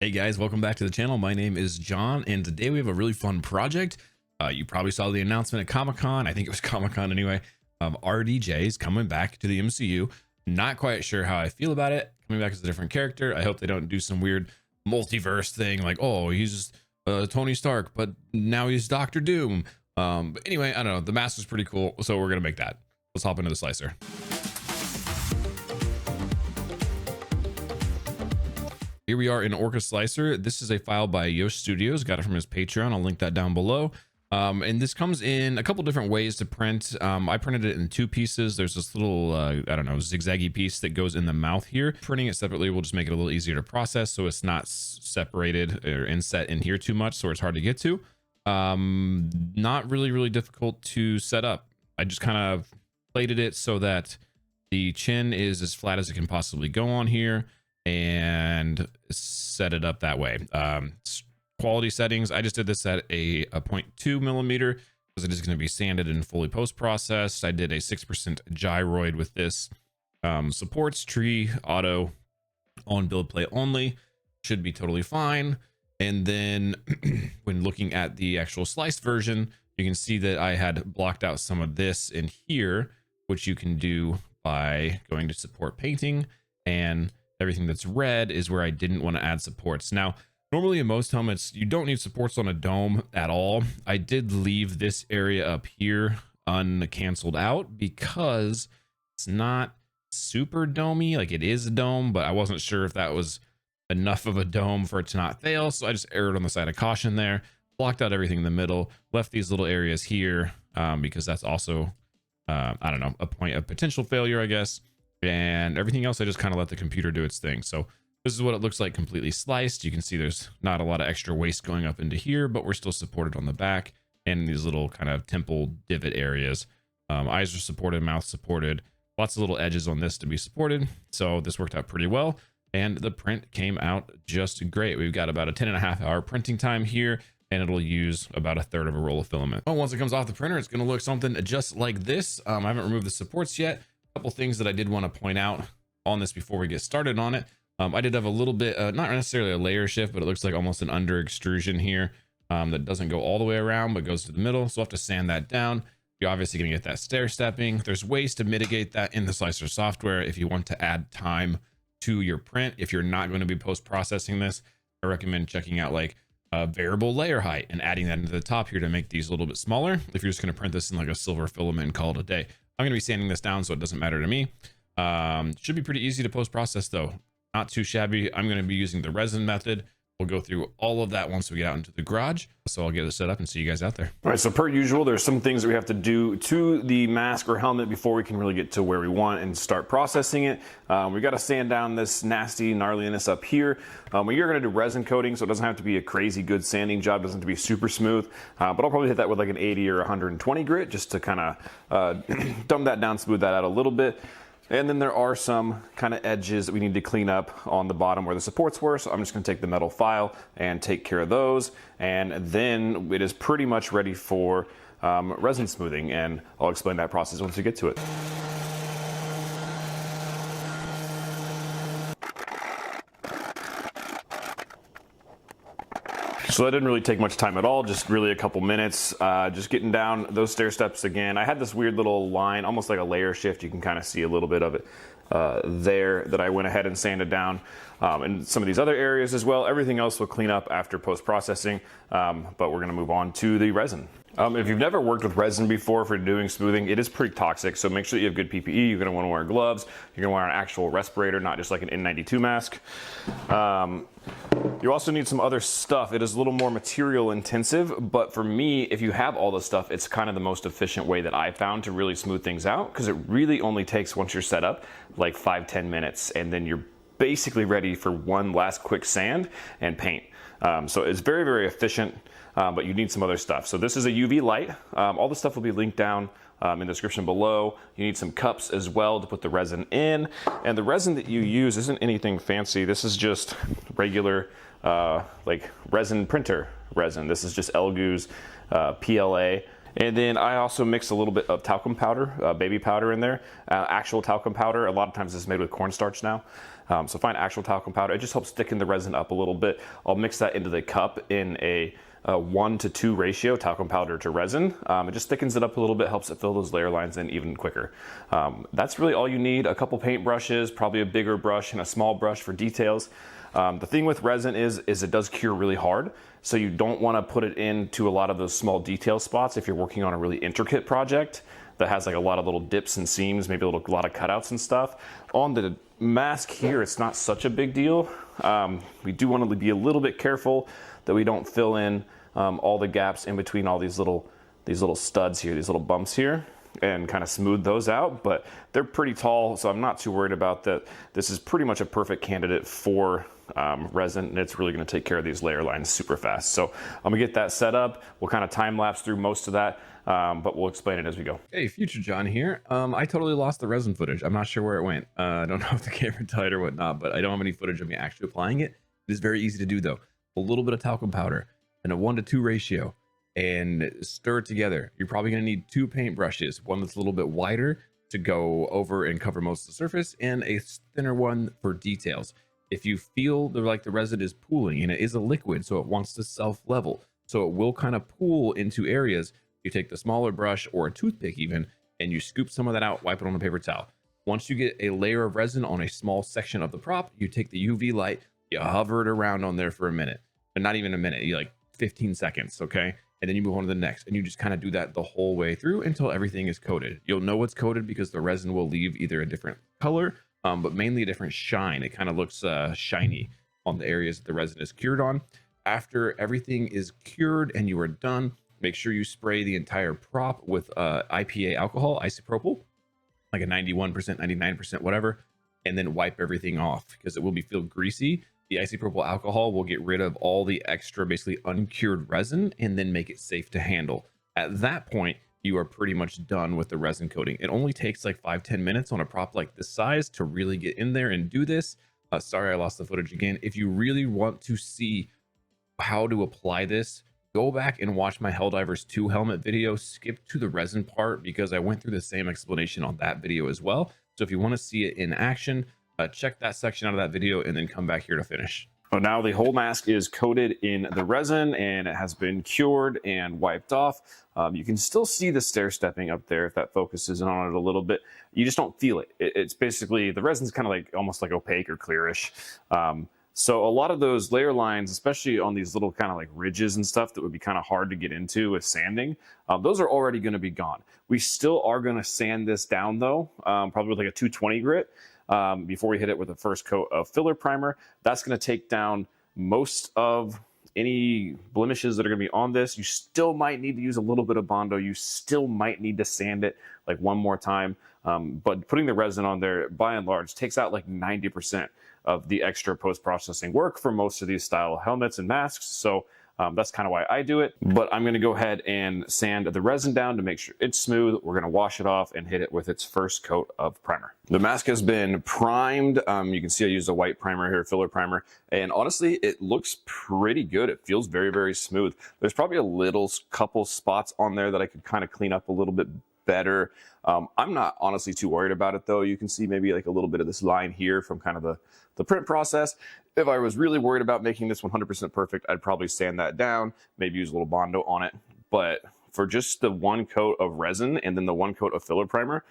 Hey guys, welcome back to the channel. My name is John, and today we have a really fun project. You probably saw the announcement at Comic-Con. I think it was Comic-Con anyway. RDJ is coming back to the MCU. Not quite sure how I feel about it. Coming back as a different character. I hope they don't do some weird multiverse thing like, oh, he's Tony Stark, but now he's Doctor Doom. But anyway, I don't know. The mask is pretty cool, so we're gonna make that. Let's hop into the slicer. Here we are in Orca Slicer. This is a file by Yosh Studios. Got it from his Patreon. I'll link that down below. And this comes in a couple different ways to print. I printed it in two pieces. There's this little, I don't know, zigzaggy piece that goes in the mouth here. Printing it separately will just make it a little easier to process, so it's not separated or inset in here too much, so it's hard to get to. Not really difficult to set up. I just kind of plated it so that the chin is as flat as it can possibly go on here, and set it up that way. Quality settings, I just did this at a 0.2 millimeter because it is going to be sanded and fully post-processed. I did a 6% gyroid with this. Supports tree auto on build plate only, should be totally fine. And then when looking at the actual sliced version, you can see that I had blocked out some of this in here, which you can do by going to support painting, and everything that's red is where I didn't want to add supports. Now, normally in most helmets, you don't need supports on a dome at all. I did leave this area up here uncanceled out because it's not super domey. Like, it is a dome, but I wasn't sure if that was enough of a dome for it to not fail. So I just erred on the side of caution there, blocked out everything in the middle, left these little areas here because that's also, I don't know, a point of potential failure, I guess. And everything else I just kind of let the computer do its thing. So this is what it looks like completely sliced. You can see there's not a lot of extra waste going up into here, but we're still supported on the back and these little kind of temple divot areas. Eyes are supported, mouth supported, lots of little edges on this to be supported. So this worked out pretty well, and the print came out just great. We've got about a 10.5 hour printing time here, and it'll use about a third of a roll of filament. Well, once it comes off the printer, it's going to look something just like this. I haven't removed the supports yet. Couple things that I did want to point out on this before we get started on it. I did have a little bit, not necessarily a layer shift, but it looks like almost an under extrusion here that doesn't go all the way around, but goes to the middle. So I'll have to sand that down. You're obviously going to get that stair stepping. There's ways to mitigate that in the Slicer software if you want to add time to your print. If you're not going to be post-processing this, I recommend checking out like a variable layer height and adding that into the top here to make these a little bit smaller. If you're just going to print this in like a silver filament and call it a day. I'm going to be sanding this down, so it doesn't matter to me. Should be pretty easy to post-process, though. Not too shabby. I'm going to be using the resin method. We'll go through all of that once we get out into the garage. So I'll get it set up and see you guys out there. All right, so per usual, there's some things that we have to do to the mask or helmet before we can really get to where we want and start processing it. We got to sand down this nasty gnarliness up here. You're going to do resin coating, so it doesn't have to be a crazy good sanding job. It doesn't have to be super smooth, but I'll probably hit that with like an 80 or 120 grit just to kind of dumb that down, smooth that out a little bit. And then there are some kind of edges that we need to clean up on the bottom where the supports were. So I'm just going to take the metal file and take care of those. And then it is pretty much ready for resin smoothing. And I'll explain that process once we get to it. So that didn't really take much time at all, just really a couple minutes, just getting down those stair steps again. I had this weird little line, almost like a layer shift. You can kind of see a little bit of it there that I went ahead and sanded down. And some of these other areas as well. Everything else will clean up after post-processing, but we're gonna move on to the resin. If you've never worked with resin before for doing smoothing, it is pretty toxic, so make sure that you have good PPE. You're going to want to wear gloves. You're going to wear an actual respirator, not just like an N92 mask. You also need some other stuff. It is a little more material intensive, but for me, if you have all this stuff, it's kind of the most efficient way that I found to really smooth things out, because it really only takes, once you're set up, like 5-10 minutes, and then you're basically ready for one last quick sand and paint. So it's very efficient. But you need some other stuff. So this is a UV light. All the stuff will be linked down in the description below. You need some cups as well to put the resin in. And the resin that you use isn't anything fancy. This is just regular like resin printer resin. This is just Elgu's PLA. And then I also mix a little bit of talcum powder, baby powder in there, actual talcum powder. A lot of times it's made with cornstarch now. So find actual talcum powder. It just helps thicken the resin up a little bit. I'll mix that into the cup in a 1-to-2 ratio, talcum powder to resin. It just thickens it up a little bit, helps it fill those layer lines in even quicker. That's really all you need. A couple paint brushes, probably a bigger brush and a small brush for details. The thing with resin is it does cure really hard, so you don't want to put it into a lot of those small detail spots if you're working on a really intricate project that has like a lot of little dips and seams, maybe a lot of cutouts and stuff. On the mask here, it's not such a big deal. We do want to be a little bit careful that we don't fill in all the gaps in between all these little studs here, these little bumps here, and kind of smooth those out, but they're pretty tall, so I'm not too worried about that. This is pretty much a perfect candidate for resin, and it's really going to take care of these layer lines super fast. So I'm gonna get that set up. We'll kind of time lapse through most of that, but we'll explain it as we go. Hey, Future John here. I totally lost the resin footage. I'm not sure where it went. I don't know if the camera died or whatnot, but I don't have any footage of me actually applying it. It is very easy to do though. A little bit of talcum powder and a 1-to-2 ratio, and stir it together. You're probably going to need 2 paint brushes, one that's a little bit wider to go over and cover most of the surface, and a thinner one for details. If you feel like the resin is pooling, and it is a liquid, so it wants to self-level, so it will kind of pool into areas, you take the smaller brush or a toothpick even, and you scoop some of that out, wipe it on a paper towel. Once you get a layer of resin on a small section of the prop, you take the UV light, you hover it around on there for a minute, but not even a minute, you like 15 seconds, okay? And then you move on to the next, and you just kind of do that the whole way through until everything is coated. You'll know it's coated because the resin will leave either a different color, but mainly a different shine. It kind of looks shiny on the areas that the resin is cured on. After everything is cured and you are done, make sure you spray the entire prop with IPA alcohol, isopropyl, like a 91%, 99%, whatever, and then wipe everything off because it will feel greasy. The isopropyl alcohol will get rid of all the extra, basically uncured resin, and then make it safe to handle. At that point, you are pretty much done with the resin coating. It only takes like 5-10 minutes on a prop like this size to really get in there and do this. Sorry, I lost the footage again. If you really want to see how to apply this, go back and watch my Helldivers 2 helmet video. Skip to the resin part because I went through the same explanation on that video as well. So if you want to see it in action, check that section out of that video and then come back here to finish. So now the whole mask is coated in the resin and it has been cured and wiped off. You can still see the stair stepping up there if that focuses on it a little bit. You just don't feel it. It's basically, the resin's kind of like almost like opaque or clearish. So a lot of those layer lines, especially on these little kind of like ridges and stuff that would be kind of hard to get into with sanding, those are already going to be gone. We still are going to sand this down though, probably with like a 220 grit. Before we hit it with the first coat of filler primer. That's going to take down most of any blemishes that are going to be on this. You still might need to use a little bit of Bondo. You still might need to sand it like one more time. But putting the resin on there, by and large, takes out like 90% of the extra post-processing work for most of these style helmets and masks. So that's kind of why I do it. But I'm going to go ahead and sand the resin down to make sure it's smooth. We're going to wash it off and hit it with its first coat of primer. The mask has been primed. You can see I used a white primer here, filler primer. And honestly, it looks pretty good. It feels very, very smooth. There's probably a couple spots on there that I could kind of clean up a little bit better. I'm not honestly too worried about it though. You can see maybe like a little bit of this line here from kind of the print process. If I was really worried about making this 100% perfect, I'd probably sand that down, maybe use a little Bondo on it. But for just the one coat of resin and then the one coat of filler primer,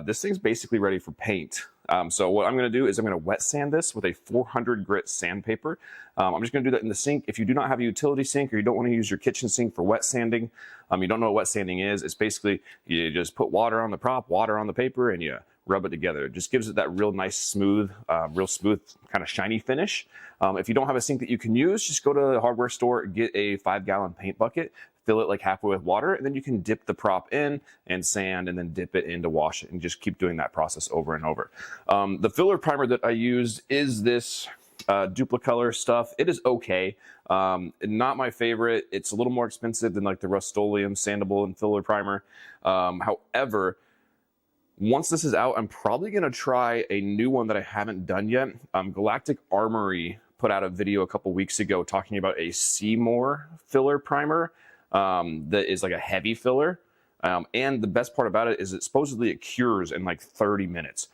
this thing's basically ready for paint. So what I'm going to do is I'm going to wet sand this with a 400 grit sandpaper. I'm just going to do that in the sink. If you do not have a utility sink or you don't want to use your kitchen sink for wet sanding, you don't know what wet sanding is, it's basically you just put water on the prop, water on the paper, and you rub it together. It just gives it that real nice, smooth, kind of shiny finish. If you don't have a sink that you can use, just go to the hardware store, get a 5-gallon paint bucket, fill it like halfway with water, and then you can dip the prop in and sand and then dip it in to wash it and just keep doing that process over and over. The filler primer that I used is this Duplicolor stuff. It is okay. Not my favorite. It's a little more expensive than like the Rust-Oleum sandable and filler primer. However, once this is out, I'm probably going to try a new one that I haven't done yet. Galactic Armory put out a video a couple weeks ago talking about a Seymour filler primer that is like a heavy filler. And the best part about it is supposedly it cures in like 30 minutes.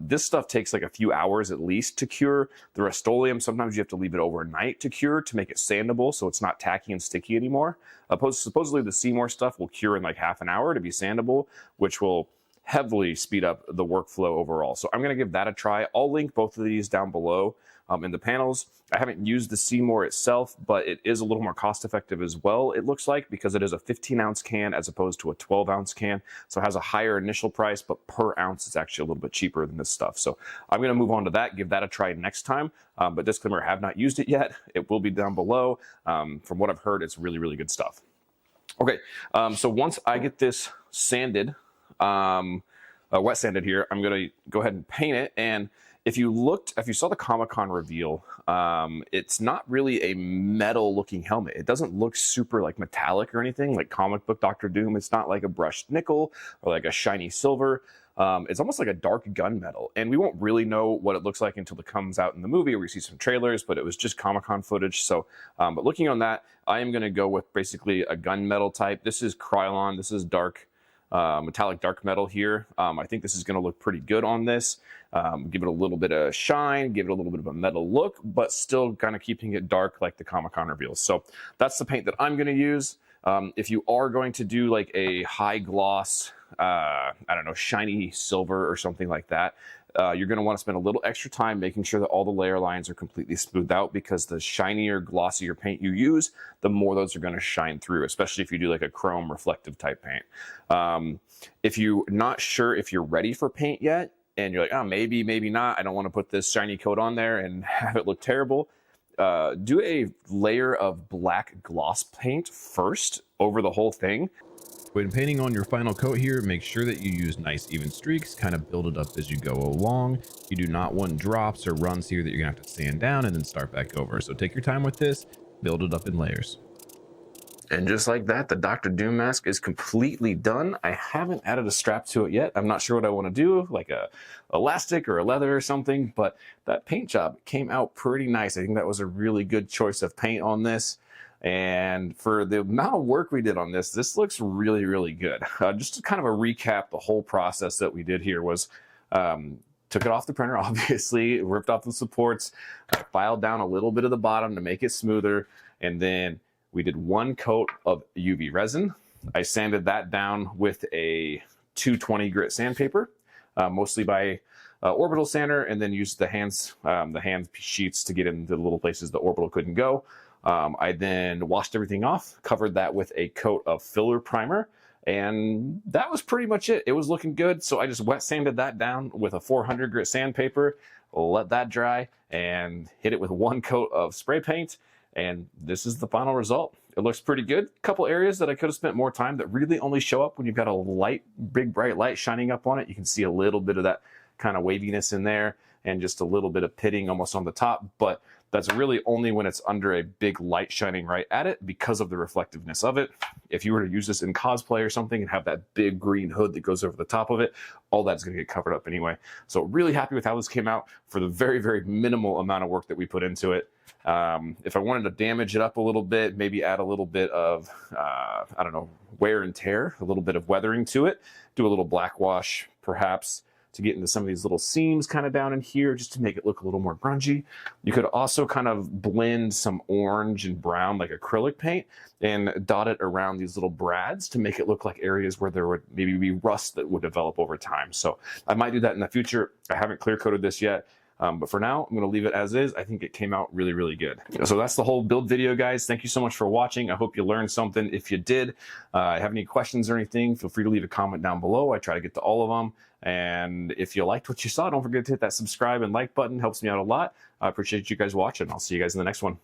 This stuff takes like a few hours at least to cure. The Rust-Oleum, sometimes you have to leave it overnight to cure to make it sandable so it's not tacky and sticky anymore. Supposedly the Seymour stuff will cure in like half an hour to be sandable, which will heavily speed up the workflow overall. So I'm going to give that a try. I'll link both of these down below in the panels. I haven't used the Seymour itself, but it is a little more cost effective as well, it looks like, because it is a 15-ounce can as opposed to a 12-ounce can. So it has a higher initial price, but per ounce it's actually a little bit cheaper than this stuff. So I'm going to move on to that, give that a try next time. But disclaimer, I have not used it yet. It will be down below. From what I've heard, it's really, really good stuff. Okay, so once I get this sanded, wet sanded here, I'm going to go ahead and paint it. And if you saw the Comic-Con reveal, it's not really a metal looking helmet. It doesn't look super like metallic or anything like comic book Doctor Doom. It's not like a brushed nickel or like a shiny silver. It's almost like a dark gunmetal, and we won't really know what it looks like until it comes out in the movie, or we see some trailers, but it was just Comic-Con footage. So, but looking on that, I am going to go with basically a gunmetal type. This is Krylon. This is dark, metallic dark metal here. I think this is going to look pretty good on this. Give it a little bit of shine, give it a little bit of a metal look, but still kind of keeping it dark like the Comic-Con reveals. So that's the paint that I'm going to use. If you are going to do like a high gloss, I don't know, shiny silver or something like that, you're going to want to spend a little extra time making sure that all the layer lines are completely smoothed out, because the shinier, glossier paint you use, the more those are going to shine through, especially if you do like a chrome reflective type paint. If you're not sure if you're ready for paint yet, and you're like, oh, maybe, maybe not, I don't want to put this shiny coat on there and have it look terrible, do a layer of black gloss paint first over the whole thing. When painting on your final coat here, make sure that you use nice even streaks, kind of build it up as you go along. You do not want drops or runs here that you're gonna have to sand down and then start back over. So take your time with this, build it up in layers. And just like that, the Dr. Doom mask is completely done. I haven't added a strap to it yet. I'm not sure what I want to do, like a elastic or a leather or something, but that paint job came out pretty nice. I think that was a really good choice of paint on this. And for the amount of work we did on this, this looks really, really good. Just to kind of a recap, the whole process that we did here was took it off the printer, obviously, ripped off the supports, filed down a little bit of the bottom to make it smoother, and then we did one coat of UV resin. I sanded that down with a 220 grit sandpaper, mostly by orbital sander, and then used the hand sheets to get into the little places the orbital couldn't go. I then washed everything off, covered that with a coat of filler primer, and that was pretty much it. It was looking good, so I just wet sanded that down with a 400 grit sandpaper, let that dry, and hit it with one coat of spray paint, and this is the final result. It looks pretty good. A couple areas that I could have spent more time that really only show up when you've got a light, big bright light shining up on it. You can see a little bit of that kind of waviness in there and just a little bit of pitting almost on the top, but that's really only when it's under a big light shining right at it because of the reflectiveness of it. If you were to use this in cosplay or something and have that big green hood that goes over the top of it, all that's going to get covered up anyway. So really happy with how this came out for the very, very minimal amount of work that we put into it. If I wanted to damage it up a little bit, maybe add a little bit of, I don't know, wear and tear, a little bit of weathering to it, do a little black wash perhaps, to get into some of these little seams kind of down in here just to make it look a little more grungy. You could also kind of blend some orange and brown like acrylic paint and dot it around these little brads to make it look like areas where there would maybe be rust that would develop over time. So I might do that in the future. I haven't clear coated this yet. But for now, I'm going to leave it as is. I think it came out really, really good. So that's the whole build video, guys. Thank you so much for watching. I hope you learned something. If you did, have any questions or anything, feel free to leave a comment down below. I try to get to all of them. And if you liked what you saw, don't forget to hit that subscribe and like button. Helps me out a lot. I appreciate you guys watching. I'll see you guys in the next one.